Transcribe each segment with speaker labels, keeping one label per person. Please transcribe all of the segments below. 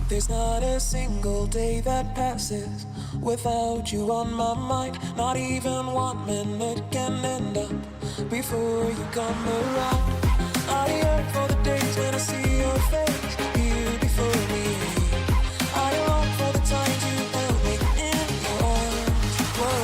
Speaker 1: There's not a single day that passes without you on my mind. Not even 1 minute can end up before you come around. I yearn for the days when I see your face, you before me. I long for the times you held me in your arms. Whoa.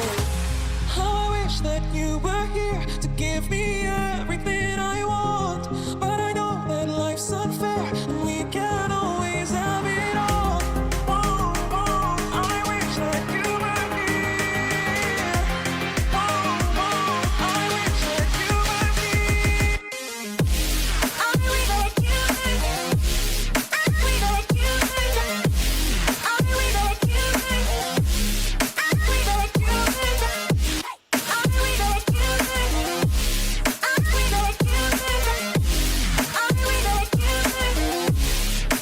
Speaker 1: How I wish that you were here to give me everything I want. But I know that life's unfair and we can't always have it all. Whoa, whoa, I wish that you were here. Whoa, whoa, I wish that you were here. I wish that you were here. I wish that you were here. I wish that you were here. I wish that you were here. I wish that you were here. I wish that you were here. I wish that you were here.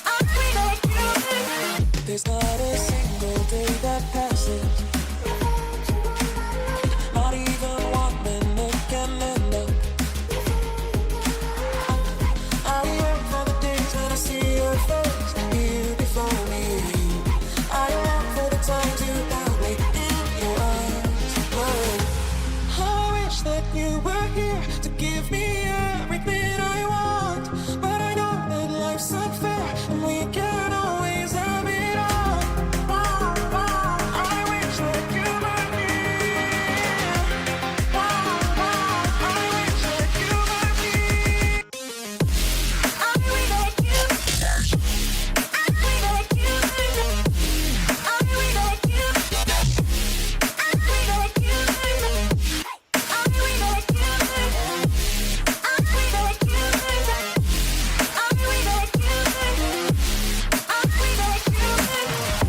Speaker 1: I wish that you were here. There's not a single day that passes, not even 1 minute can end up. I yearn for the days when I see your face, you before me. I long for the times you held me in your arms. Whoa. How I wish that you were here to give me everything I want. But I know that life's unfair and we can't always have it all. Whoa, whoa, I wish that you were here. Whoa, whoa, I wish that you were here. I wish that you were here. I wish that you were here. I wish that you were here. I wish that you were here. I wish that you were here. I wish that you were here. I wish that you were here. I wish that you were here.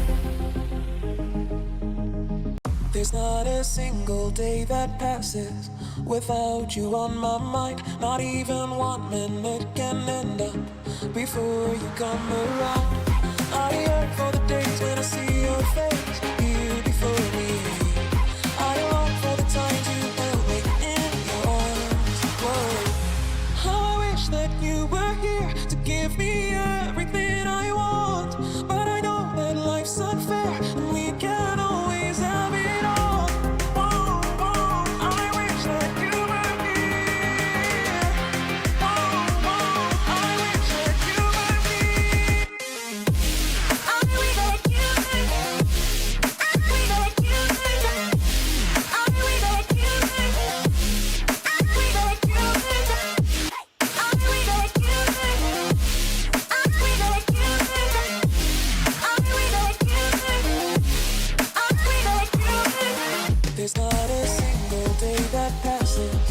Speaker 1: There's not a single day that passes without you on my mind. Not even 1 minute can end up before you come around. I yearn for the days when I see your face, you before me. I long for the times you held me in your arms. Whoa. How I wish that you were here to give me everything I want. But I know that life's unfair and we can't always have it all. Whoa, whoa, I wish that you were here. Whoa, whoa, I wish that you were here. I wish that you were here. I wish that you were here. I wish that you were here. I wish that you were here. I wish that you were here. I wish that you were here. I wish that you were here. I wish that you were here. There's not a single day that passes,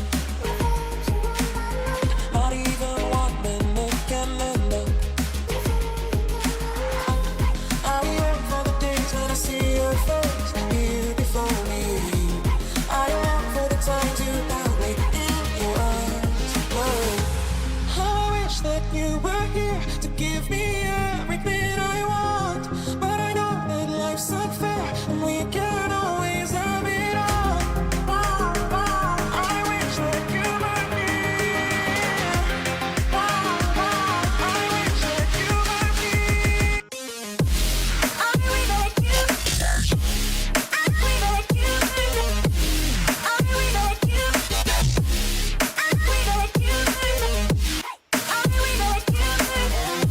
Speaker 1: not even 1 minute can end up. I yearn for the days when I see your face, you before me. I long for the times you held me in your arms. Whoa. How I wish that you were here to give me everything I want. But I know that life's unfair and we can't always have it all. Whoa, whoa, I wish that you were here. Whoa, whoa, I wish that you were here. I wish that you were here. I wish that you were here. I wish that you were here. I wish that you were here. I wish that you were here.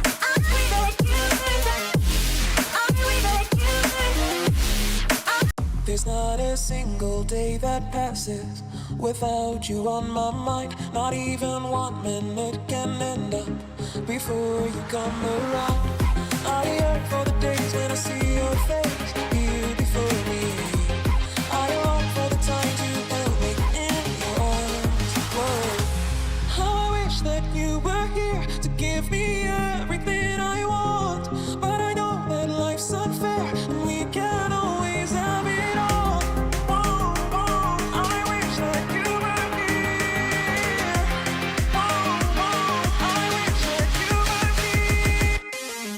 Speaker 1: I wish that you were here. I wish that you were here. There's not a single day that passes without you on my mind. Not even 1 minute can end up before you come around. I yearn for the days when I see your face, you before me. I long for the times you held me in your arms. Whoa. How I wish that you were here to give me everything I want. But I know that life's unfair and we can't always have it all. Whoa, whoa, I wish that you were here. Whoa, whoa, I wish that you were here.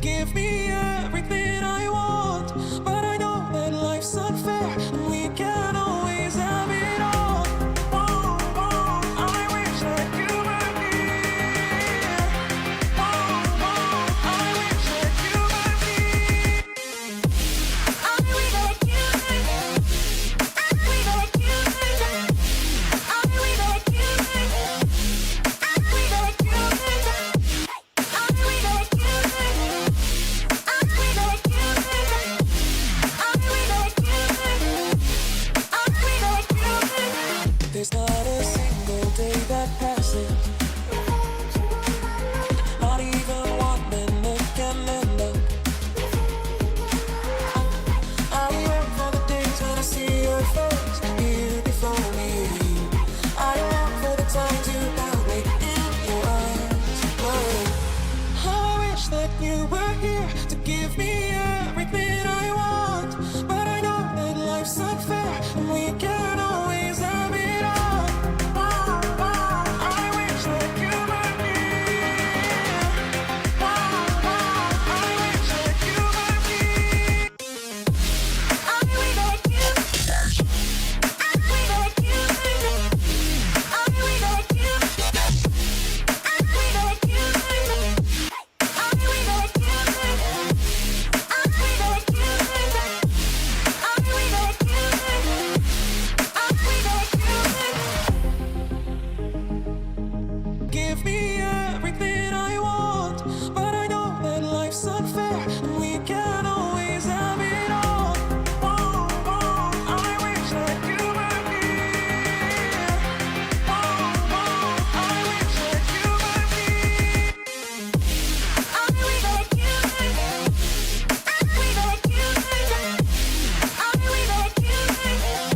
Speaker 1: Give me everything I want, but I know that life's unfair and we can't always have it all. Whoa, whoa, I wish that you were here. Whoa, whoa, I wish that you were here. I wish that you were here. I wish that you were here. I wish that you were here. I wish that you were here. I wish that you were here. There's not a single day that passes, not even 1 minute can end up. I wait for the days when I see your face here before me. I long for the times you held me in your arms. Whoa. How I wish that you were here to give me everything I want, but I know that life's unfair and we can't always have it all. Wow, wow, I wish that you were here. Wow, wow, I wish that you were here. I wish that you were here. I wish that you were here. I wish that you were here. I wish that you were here. I wish that you were here. I wish that you were here. I wish that you were here. I wish that you were here. Give me everything I want, but I know that life's unfair and we can't always have it all. Whoa, whoa, I wish that you were here. Whoa, whoa, I wish that you were here. I wish that you were here. I wish that you were here. I wish that you were here.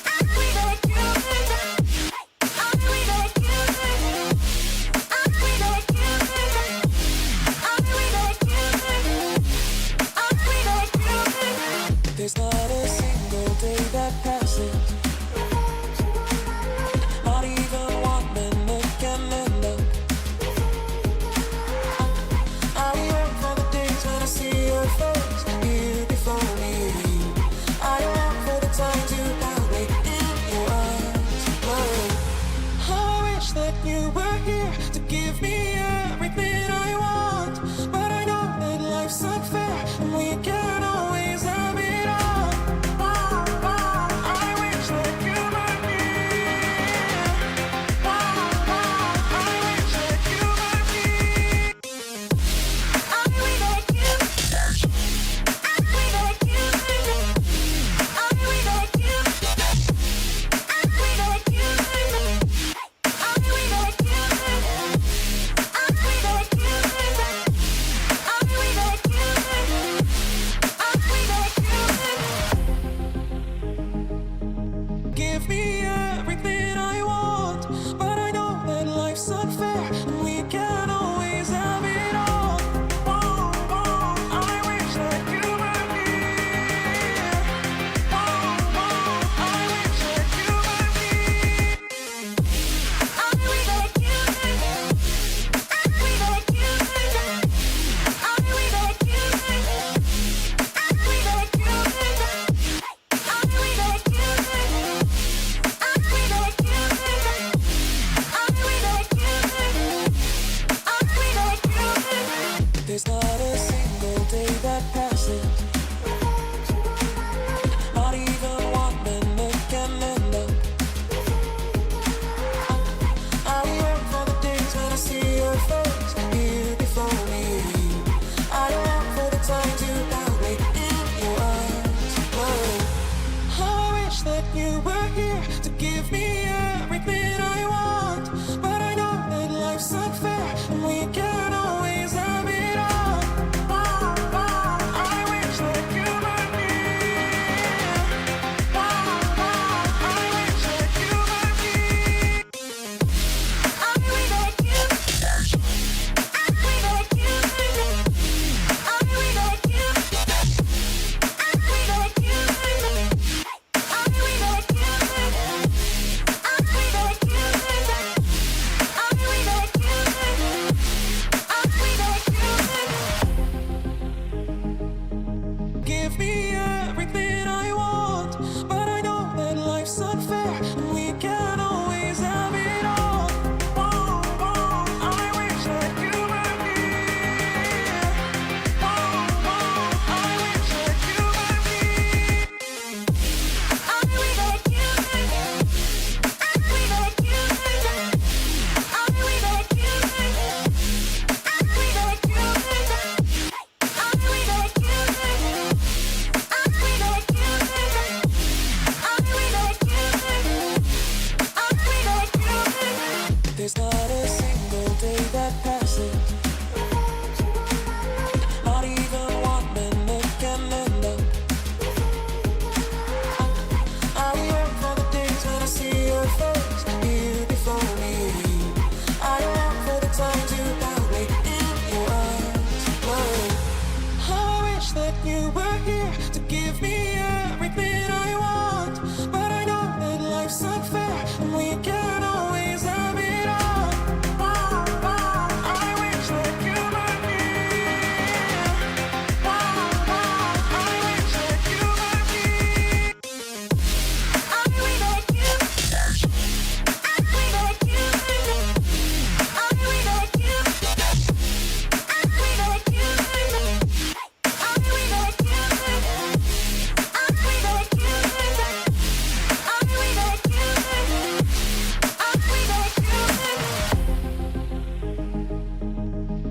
Speaker 1: I wish that you were here. I wish that you were here. I wish that you were here. I wish that you were here. I wish that you were here. There's not a single day that passes, not even 1 minute can end up. I wait for the days when I see your face here before me. I long for the times you held me in your arms. Whoa. How I wish that you were here to give me everything I want, but I know that life's unfair and we can't always have it all. Wow, wow, I wish that you were here. Wow, wow, I wish that you were here. I wish that you were here. I wish that you were here. I wish that you were here. I wish that you were here. I wish that you were here. There's not a single day that passes, not even 1 minute can end up. I yearn for the days when I see your face, you before me. I long for the times you held me in your arms. Whoa. How I wish that you were here to give me everything I want, but I know that life's unfair and we can't always have it all. I wish that you were here. I wish that you were here. I wish that you. I wish that you. I wish that you. I wish that you. I wish that you. I wish that you. I wish that you. I wish that you.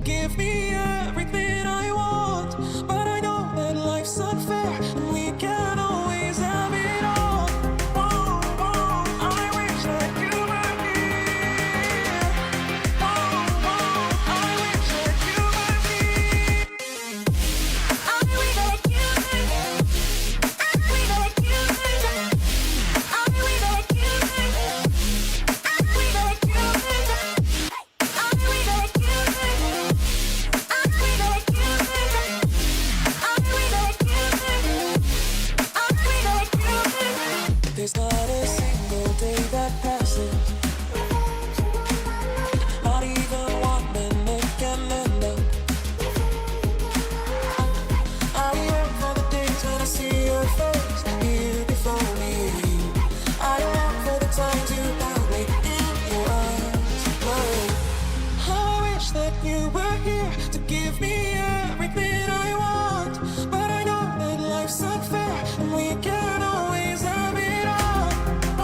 Speaker 1: Give me everything I want, but I know that life's unfair and we can't always have it all. I wish that you were here. I wish that you were here. I wish that you. I wish that you. I wish that you. I wish that you. I wish that you. There's not a single day that passes, not even 1 minute can end up. I yearn for the days when I see your face, you before me. I long for the times you held me in your arms. Whoa. How I wish that you were here to give me everything I want, but I know that life's unfair and we can't always have it all.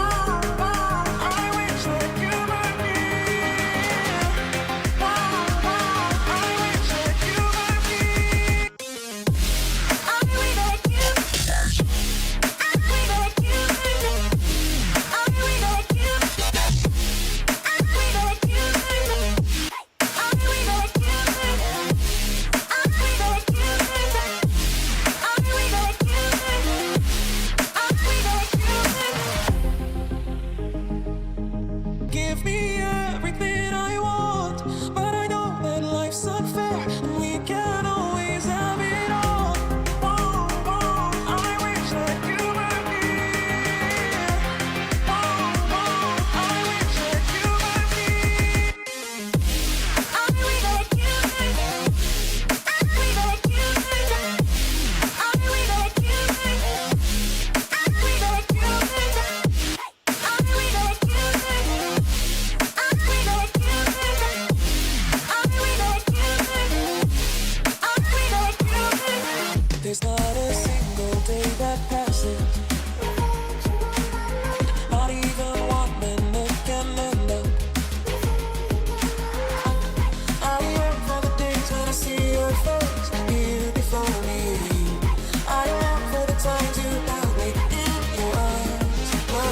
Speaker 1: I wish that you were here. I wish that you were here. I wish that you. I wish that you. I wish that you. I wish that you. I wish that you. I wish that you. I wish that you. I wish that you. Give me everything I want, but I know that life's unfair and we can't always have it all. I wish that you were here. I wish that you were here. I wish that you. I wish that you. I wish that you. I wish that you. I wish that you. I wish that you. I wish that you. I wish that you. There's not a single day that passes, not even 1 minute can end up. I yearn for the days when I see your face, you before me. I long for the times you held me in your arms. Whoa.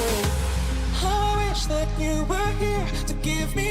Speaker 1: How I wish that you were here to give me